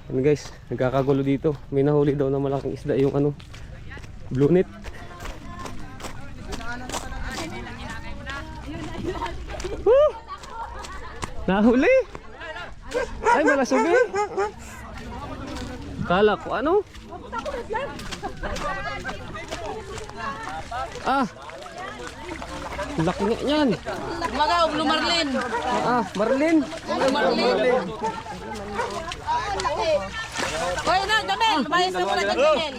Yan guys, nagkakagulo dito. May nahuli daw na malaking isda yung ano, blue net. Woo! Nahuli! Ay, malasubi! Kala ko ano? Ah! Laki nga yan! Magaw, Blue Marlin. Ah, Marlin! Blue Marlin. Hoy na, Jamel. Bayas na muna dyan, Jamel.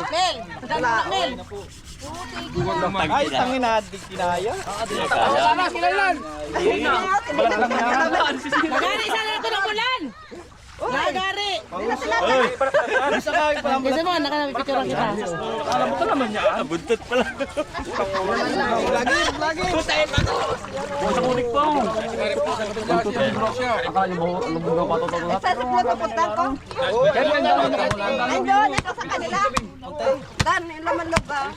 Mel. Mel. Ay, tangin na, di kinaya. Sama, sila yan. Nagari, sana ito ng ulan. Nagari. Kasi mo, nakanapipicture kita. Alam mo ka naman niya, buntot pala. Lagi. Tutayin ako. Sa kunik po. Akala niyo ba, lumunggaw pa ito? Sa puto puntan ko. Ayun, ito sa kanila. Dan, laman loob ba?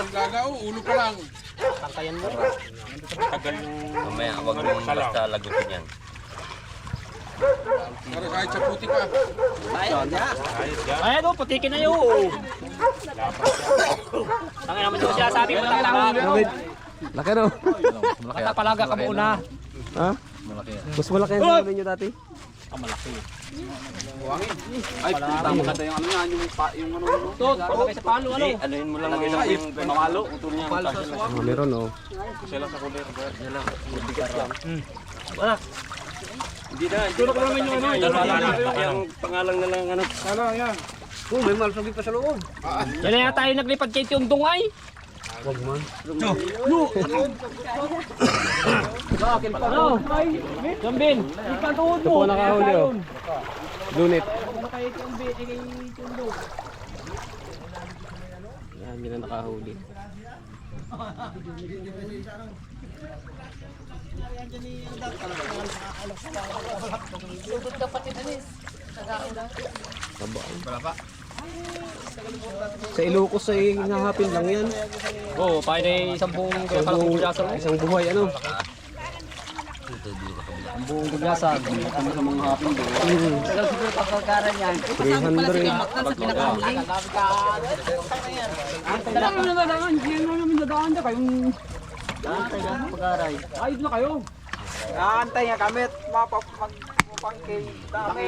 Lagaw, ulo pa lang. Mamaya, wag mong basta lagutin yan. Para kahit sa puti ka. Ay, ito, putikin na yun. Tangin naman yung sinasabi mo, tatawag. Laki no? Tatapalaga ka muna. Ha? Mas malaki ang nahuli nyo dati? Ay, maganda yung ano yan, yung ano. Tot, pagkakay sa palo, ano? Anuhin mo lang yung Pamalo. utol niya. Oh, meron oh. Wala. Hindi na. Tulog ko naman yung ano. Yung pangalan na lang ano. Oh, may malsabi pa sa loob. Yan na yata yung naglipad kay Tiyong Dungay. Wag man. Ano? Jambin, ipatuod Ito po nakahuli oh. Blue net. Yan, yun ang nakahuli. Sa Ilocos ay hinahapin lang yan. Oo, pwede isang buong kalabugyasan mo. Isang buhay ano. Ang buong bugyasan. Kami sa mga hapon doon. Tagal siguro pagkakaran yan. 300. Talaga mo nadadaan. Hindi mo namin nadaan dyan. Kayong... Pag-aray. Ayos na kayo. Naantay nga kami at mapapangkay dami.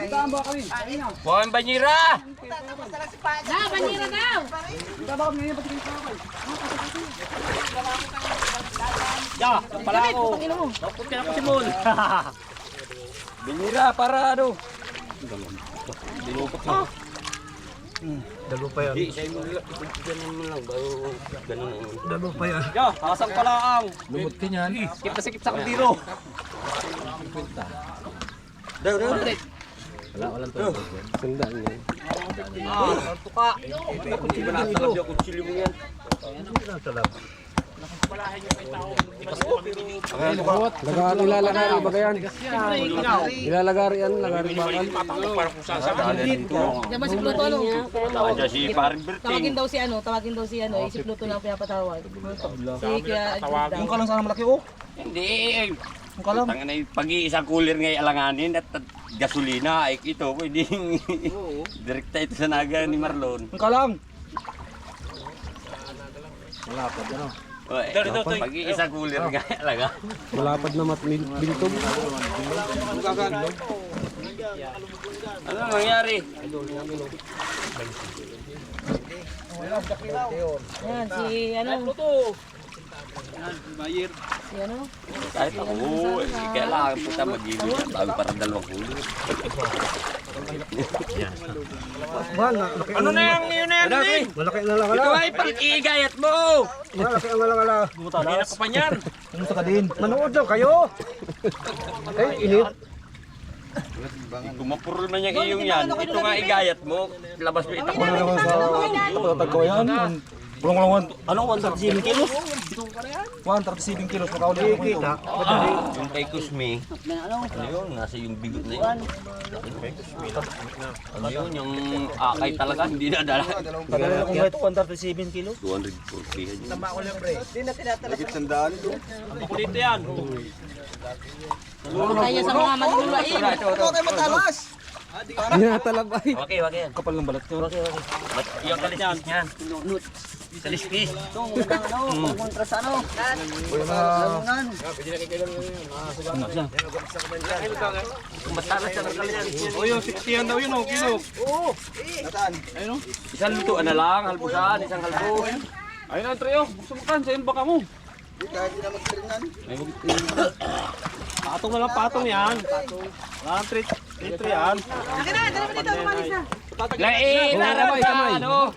Saan ba kami? Buwan Banyira! Na, banira daw. Tabak ngayon pati kayo sa akin. Ya, pala ako. Dapat ka na pasimol. Banyira para ano? Dalo pa yan. Di, sa'yo mo lang. Ganun mo lang. Bago ganun ang... Dalo pa yan. Ya, asang pala ang. Lumot ka niyan. Sikip na sikip sa kandiro. Daw. Walang to. Sandaan yan. Tuka. Ito. Kutsilyo mo yan. Ilalagari ba yan? Ilalagari yan. Lagari bakal. Diyan ba si Pluto, ano? Diyan si Paring Berting. Tawagin daw si ano, si Pluto lang pinapatawag. Si Kuya Yung kalang sana malaki oh. Hindi. Tangan ay pag-iisang cooler ngay alanganin at gasolina ay ito pwedeng direkta ito sa naga ni Marlon. Yung kalang. Pag-iisang cooler ngay alaga. Malapad na bintog. Ano nangyari? Yan, si ano? Si ano? Kahit ako, kailangan po tayo mag-ibig bago parang dalawang cooler. Ano na yung yun na yan? Malaki na lang. Ito ay pag-iigayat mo! Malaki ang alala. Hindi na pa panyan. Kumusta ka din? Manood daw kayo. Ay, init. Kumapuro na niyang iyong yan. Ito nga igayat mo. Labas mo itak mo. Ano naman sa patatag ko yan? Kulang-kulang, ano, 137 kilos? 137 kilos, makaulit ako ito. Yung kay Kusmi, ano yun, nasa yung bigot na yun. Ano yun, yung akay talaga, hindi na dala. Tagal ako nga ito, 137 kilos. 240. Kaya sa mga maluluwain. Hindi natalab ay. Okay, okay yan. Kapal ng balat nyo. Ba't yung kaliskis niyan? Kaliskis. Matalas na lang yan. O yun, 60 yan daw yun, kilo. Isang lutuan na lang, halbusan, isang halbus. Ayun ang trio, gusto mo kan, sa'yo baka mo. Patong na lang, patong yan. Wala kang tritri yan. Akin na, dala mo dito, umalis na. Lain, Kamay, kamay. ano?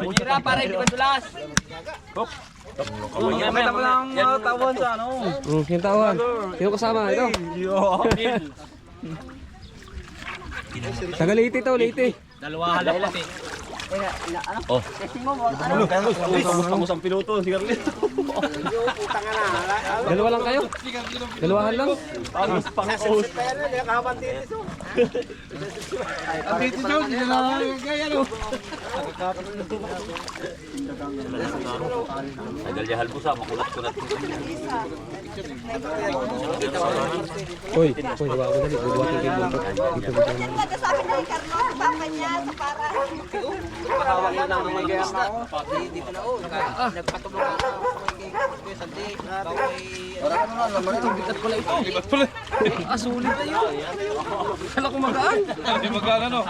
Mahira para hindi madulas. May tama lang tawon sa ano. Yung tawan. Sino kasama? Ito. Taga Leyte to, Leyte. Dalawa halap pati. Kamus ang piloto, si Carlito. Dalawa lang kayo? Dalawahan lang? Tapos pang-host. Tagal niya halbusan, makulat-kulat. Uy, hawa ko dali. Bubuhatin kayo buntot. Dito, dito. Nagkasabi na yung Carlos, baka niya sa para. Hindi magkano no?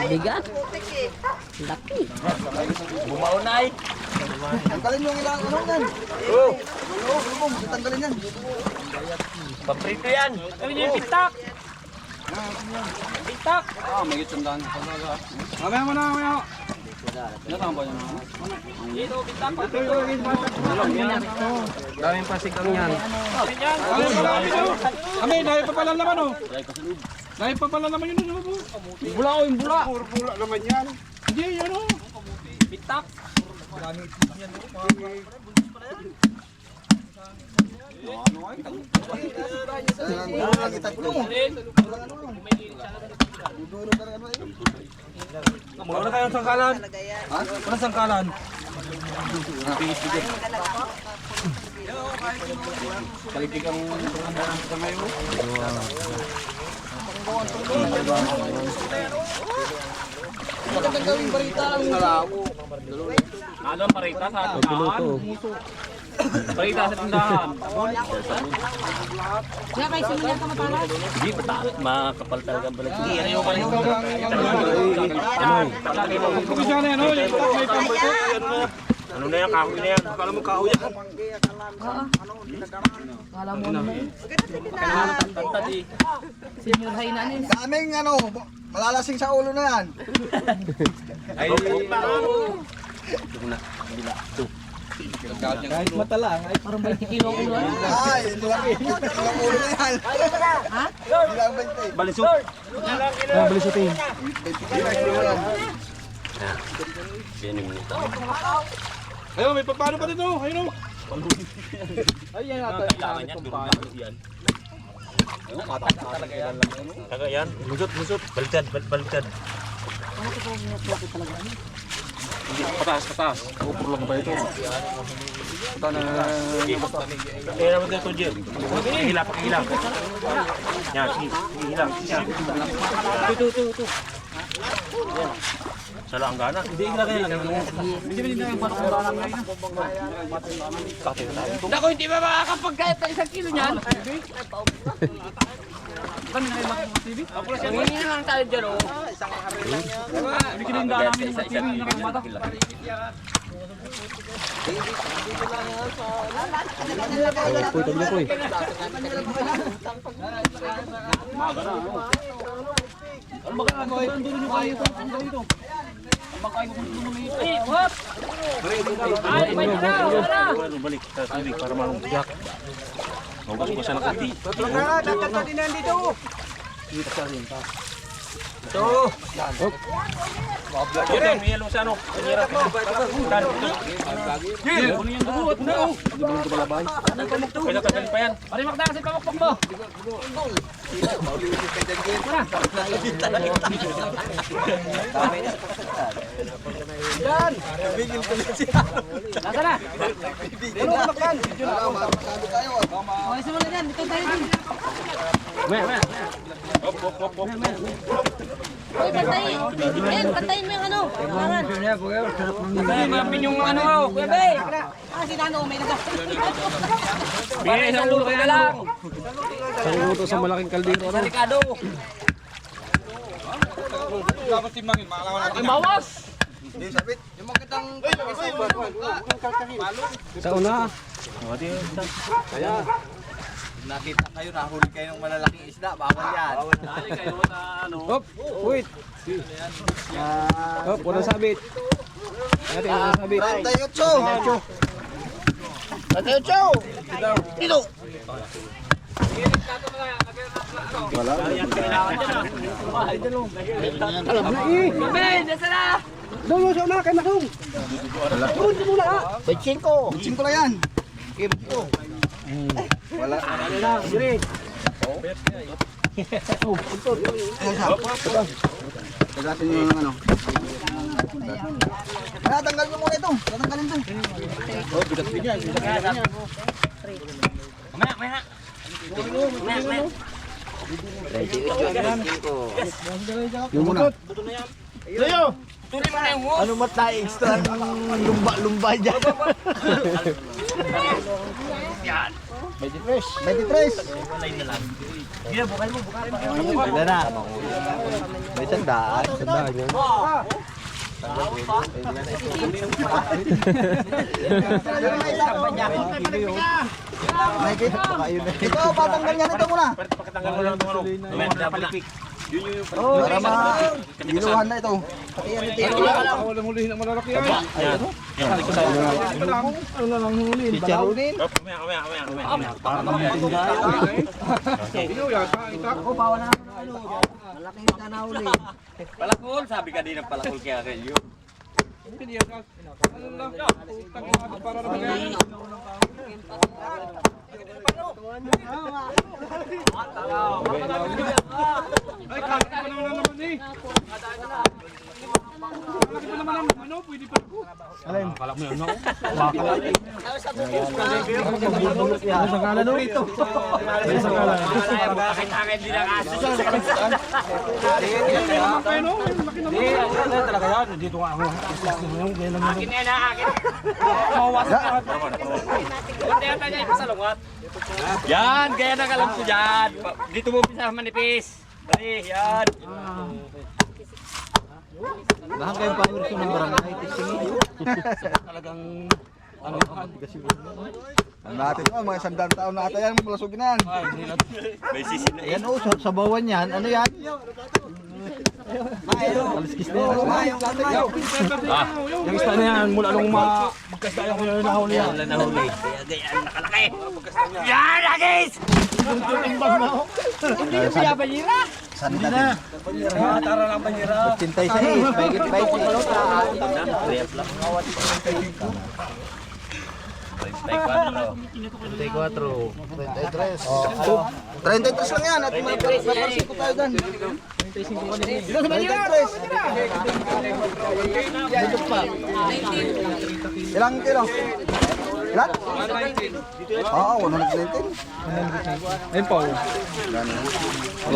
Bigat. Bumaunay. Tanggalin mo ang ilang ano yan. Tanggalin yan. Paprito yan. Ano yung tiktak? Tiktak! Ah, may gitsandaan. Mamaya mo na, mamaya. Nasaan ba yun? Dito, tiktak. Daming pasik ang yan. Kami, dahil pa pala naman oh. Dahil pa pala naman yun. Yung bula oh, yung bula. Puro bula naman yan. Hindi, yan oh. Tiktak. Wala kayong sangkalan? Ha? Wala sangkalan? Kalitig ang kamay mo? Magandang gawing barita ang nalawo. Ano ang barita sa tindahan? Barita sa tindahan. Kaya kayo simulan ka matalas. Hindi, makapal talaga ang balat. Hindi, ano yung balat? Kung siya na yan, may pamboy ko. Ano na yan, kahoy na yan. Akala mo kahoy yan. Kala mo naman. Senior high na nin. Kaming ano, malalasing sa ulo na yan. Ay, kahit mata lang. Parang 20 kilo ang ulo. Ay, walang ulo na yan. Ha? Ilang 20. Balisot. Ah, balisutin. 20 kilo yan. Ayun, may papano pa dito. Ayun o. Ay, yan ata. Kailangan yan, durog na yan. Kaga yan, lusot, baliktad, baliktad. Hindi, pataas. Upur lang ba ito? Ito na... Kaya naman ito, Jim. Pakihila. Yan, pakihila. Ito. Sala ang gana. Hindi, ilagay lang. Hindi na yung parang ngayon. Ako, hindi ba makakapagkayat ng 1 kilo niyan? Kami na kayo TV? Hindi na lang tayo dyan, oh. Hindi kininda namin yung TV na kang mata. Puy, tabi puy. Ang baka ano ay dulo nyo kayo ito. Ang gawin ito. Ang baka ay kung dulo nyo. Ay, hop! Ay, may na! Balik sa tubig para malungkyak. Hugas mo siya ng konti. Dapat din nandito. Dito sa rin. Yan, may yellow sa ano. Hirap mo. Gil! Kunin yung dugo. Kaya tagal pa yan. Pari magda kasi pamukpok mo. Yan! Bigil ko lang siya. Nasa na? Ano ka makan? Okay, simulan yan. Dito tayo din. Uy, patayin. Ben, patayin mo yung ano. Karangan. Kaya mapin yung ano. Kuya Bay. Ah, si Nano, may nagas. Bigay isang luto na lang. Isang luto sa malaking kaldero. Ano? Delikado. Ay, bawas. Yung magandang Sa una. nakita kayo, nahuli kayo ng malalaking isda, bawal yan. Dali kayo na ano. Hop, wait. Hop, walang sabit. Natin, walang sabit. 38! Dito! Alam na eh. Ben, nasa na? Doon sa una, kay Masong. Doon sa una. 25 lang yan. Wala. Tagasin nyo yung ano. Tanggal mo muna ito. Tatanggalin ito. Mamaya. Yung muna. Tuloy mo na yung hook. Ano matay extra lumba dyan? 23. Wala na. May sandaan. Sandaan yan. Ito, patanggal yan ito muna. Pakatanggal mo lang itong ano. Palipik. Para ma-giluhan na ito. Chicharonin. Palakol, sabi ka din ng palakol kaya kayo. Bakit din ang aso sa akin yan na akin. Yan, kaya nakalam ko dyan. Dito mo bisa manipis. Dali, yan. Lahat kayong pangurso ng barangay. Talagang Ang natin ito, mga 100 taon na ata yan, malasugin na yan. May sisin na Yan o, sa bawan yan. Ano yan? Aliskis na yan. yung isda na yan, mula nung magkasdaya ko na nahuli yan. Wala na huli. Kaya gayaan nakalaki. Yan, agis! Hindi na siya balira. Sanda na. Tara lang balira. 86, baigit 33 lang yan at may ko tayo dyan. 33. Ilang kilo? Ilan? Oo, 119. Ayun po.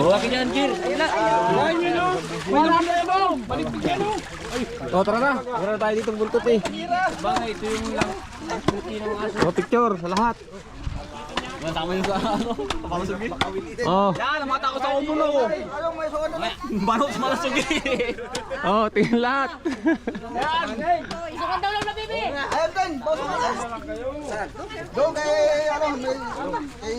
Laki niyan, Kir. O, tara na. Tara na tayo dito buntot eh. Bangay, ito yung lang. O, picture sa lahat. Tama yung sa ano. Papalusugi. Oh, Yan, namata ko sa umulo. Banos malasugi. oh, tingin lahat. Isukan daw lang na, bebe. Ayun din, boss. Doon kay, ano, kay...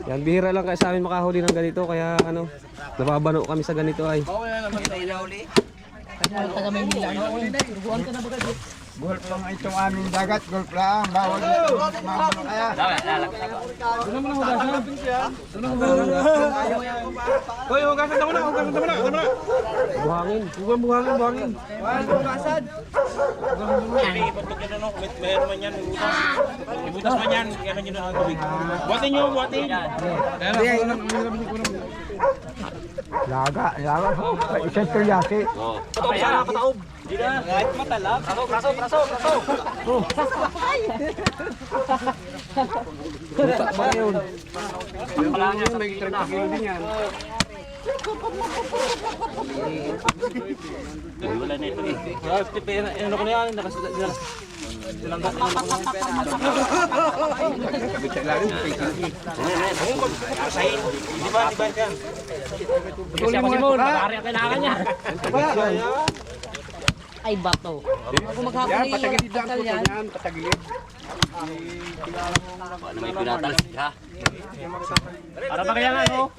Yan, bihira lang kasi sa amin makahuli ng ganito. Kaya ano, nababano kami sa ganito ay. Golf lang itong aming dagat, golf lang. Bawal dito. Mamano kaya. Hoy, hugasan na muna, hugasan na muna. Buhangin. Buhangin. Hugasan. Meron man yan, ibutas man yan, yan yun ang tubig. Buhatin nyo, buhatin. Laga. Isang tulyaki. Kataob. Kahit matalab. Praso. Buta pa yun. Wala niya, may 30 kilo din yan. Wala na ito eh. Ano ko na yan, silanggap na ako. Di ba yan? Kasi ako si Mon. Bakari ang kailangan niya. Ay, bato. Ako maghapon ni Pascal yan. Ano may pinatalsik ha? Para ba kaya nga, no?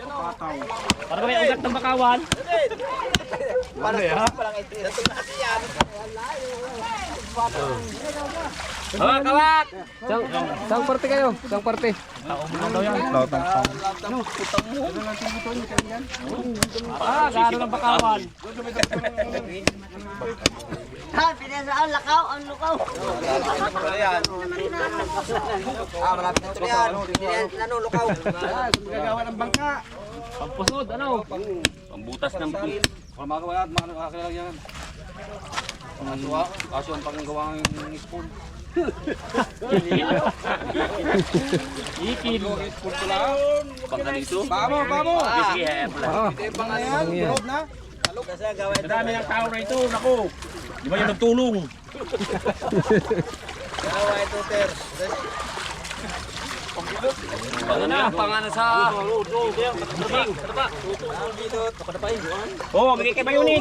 Para ba kaya ugat ng bakawan? Oh, kawak! Sang parte kayo? Sang parte? Gano'n ng bakawan? Ha, pinasa ang lakaw, ang lukaw. Malapit na ito yan. Nanulukaw. Gagawa ng bangka. Pagpusod, ano? Pambutas ng pool. Kung magawa at mga nakakailang yan. Pangasuwa, kaso ang panggawa ng spoon. Ikin. Spoon ko lang. Bangka dito. Bamo! Sige, hepla. Tulog na. Madami ng tao na ito, naku. Di ba yung nagtulong? Pangalan sa... Oo, bigay kay Bayunik.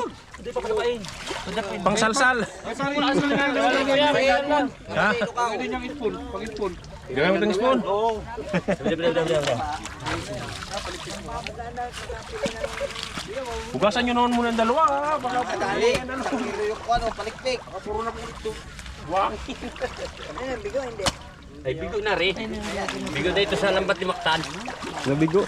Pang salsal. Ha? Pwede niyang spoon. Pang spoon. Gawin mo itong spoon? Oo. Hugasan nyo noon muna ang dalawa. Ha? Baka Dali. Ano, palikpik. puro na po ito. Ano, bigo, hindi. Ay, bigo na rin. Bigo na ito sa lambat ni Mactan. Nabigo.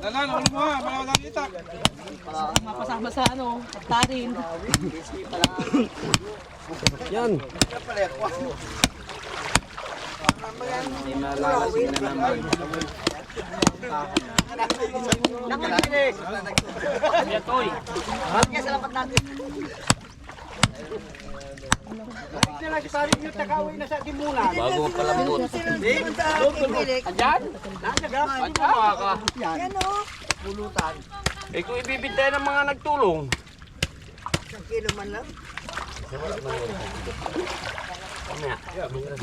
Dalan, ulo mo ha. Malawa lang kita. Mapasama sa ano, tarin. Yan. Nakalinis. Kaya salamat natin. Nagsasabi niyo takawin na sa timunan. Bago magpalambot. Andyan? Yan o. Eh kung ibibintay ng mga nagtulong. Isang kilo man lang.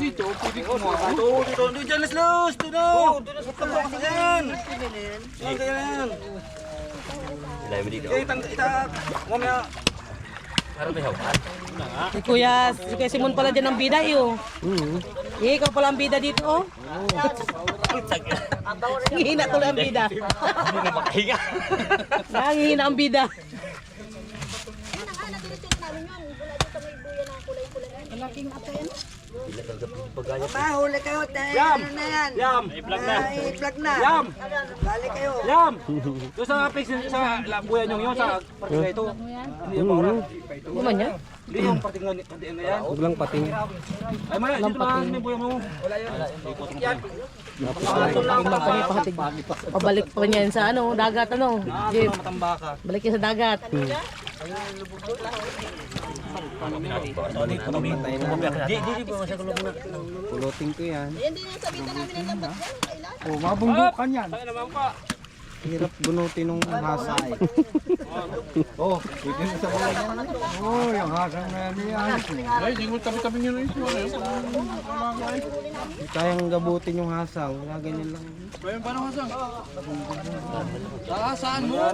Dito, pwede ko mo. Dito, dyan, Leslos. Dito. Dito na sa yan. Ilay mo dito. Mamaya. Para may hawakan. Si Kuya Simon pala dyan ang bida, iyo. Ikaw pala ang bida dito, oh. Hihina tuloy ang bida. Hindi na makahinga. Hihina ang bida. Mahuli kayo. Ano na yan? Yam. I-plug na. Yam. Balik kayo. Yam. Doon sa fix sa lambuyan yung yun sa partiga ito. Hindi yung bawala. Ano man yan? Hindi yung partiga na yan. Huwag lang pating. Ay maya, dito na may buya mo. Pabalik pa niyan sa ano, dagat ano. Jeep. Matambaka. Balik yan sa dagat. Pulutin ko yan. Yan din yung sabitan namin ng lambat yan. Kailan? Oh, mabunggukan yan. Ay naman pa. Hirap bunutin ng hasay. Oh, pwede na sa buhay yan. Oh, yung hasang na yan. Ay, di mo tabi-tabi nyo na ito. Hindi kayang gabutin yung hasang. Wala ganyan lang. Bayan pa ng hasang. Saan mo?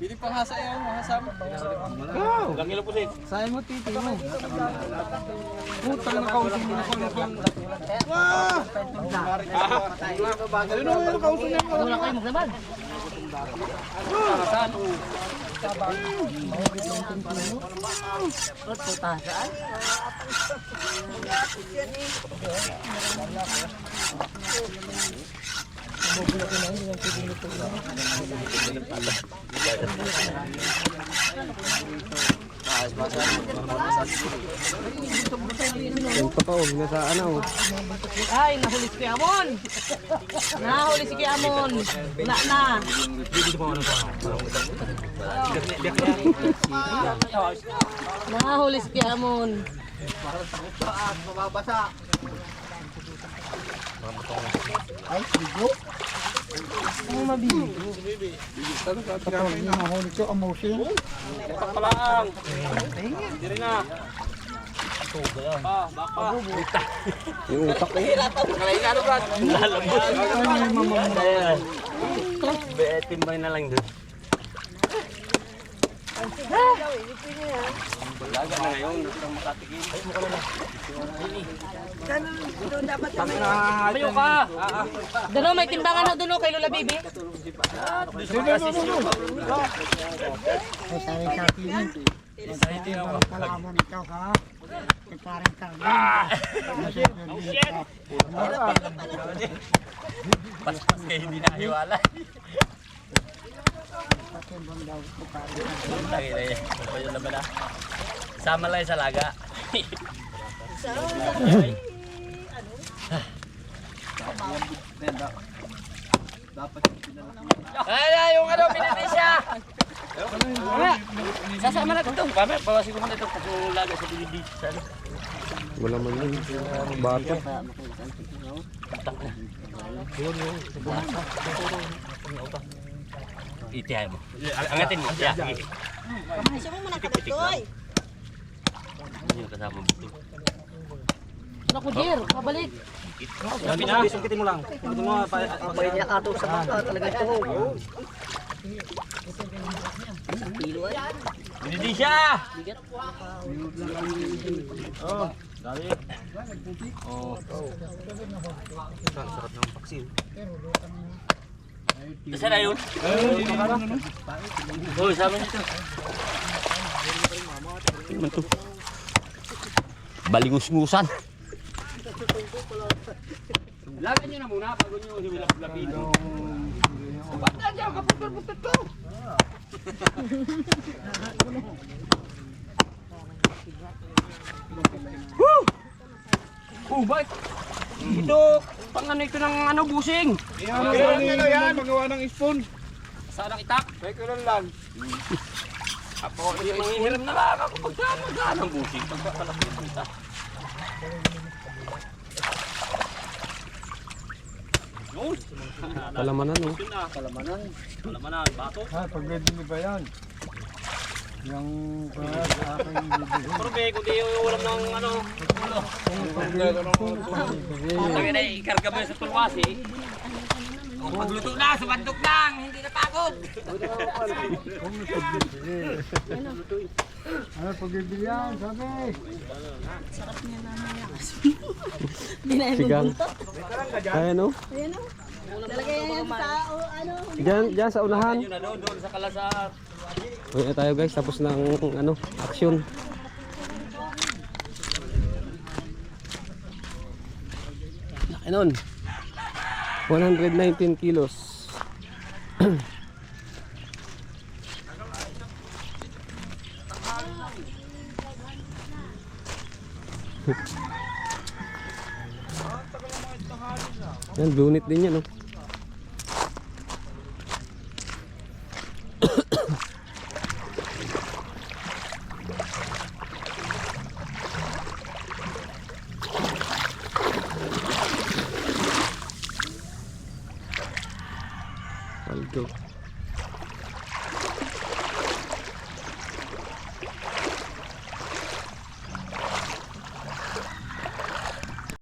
Pili pang hasa yan, mahasam. Ilang kilo po sir? Saan mo titi mo? Putang na kausong mo na kausong. Wah! Ano yung kausong niya? Wala kayo maglaban. Yung pa pa, nasa ano. Ay, nahuli si Kuya Amon. Nahuli si Kuya Amon. Wala na. Nahuli si Kuya Amon. Mababasa. Ay, bigo. Ano mabigo? Kapag nahuli ko, amosin. Palang. Hindi rin na. Baka. Yung utak ko. Kalain na, ano, Brad? Ayan. Timbay na lang doon. Laga na ngayon, nang makatikin. Ganun, doon dapat kami. Mayo ka. Doon may timbangan na doon kay Lola Bibi. Ay, sabi sa akin. Kalaman ikaw ha. Kay parang kami. Paspas kayo hindi nahiwala. Lagi na yan. Ano yun naman ah. Sama lang sa laga. Ay, yung ano, pinili siya! Sasama na ito. Bawasin ko muna ito. Pag yung laga sa DVD. Wala man yun. Bata. Itihay mo. Angatin mo. Yeah. Siya mo muna kadatoy. Yung kasama mo ito. Naku, Jer, pabalik. Gabi na. Sungkitin mo lang. Sungkitin mo. Pagay niya kato sa baka talaga ito. Hindi siya! Oh, dali. Oh. Sarap ng paksiw. Saan na yun? Oh, sama nito. Tingnan to. Balingus-ngusan. Lagan nyo na muna bago nyo humilap-lapin. Ba't na dyan? Kapag-butot ko! Woo! Oh, bakit? Ito, pang ano ito ng ano, busing. Ano yan? Magawa ng spoon. Saan ang itak? May kulalan. Ako, yung manghihiram na lang ako pagka ng busing. Pagkakalaki ng itak. Yun. Palamanan oh. Palamanan, bato. Ha, pagdili ba yan? Yung sa akin bibili. Pero be, kung di yung ulam ng ano, ulo. Sabi na, ikarga mo sa tulwasi. Kung magluto na, sumandok lang, hindi na pagod. Ano pagbibili yan? Sabi! Sigang. Ayan oh. Talagay yan sa, ano. Diyan sa unahan. Yun na doon sa kalasar. Uwi na tayo guys, tapos ng ano, action. Laki nun. 119 kilos. Yan, bunit din yan oh. Paldo.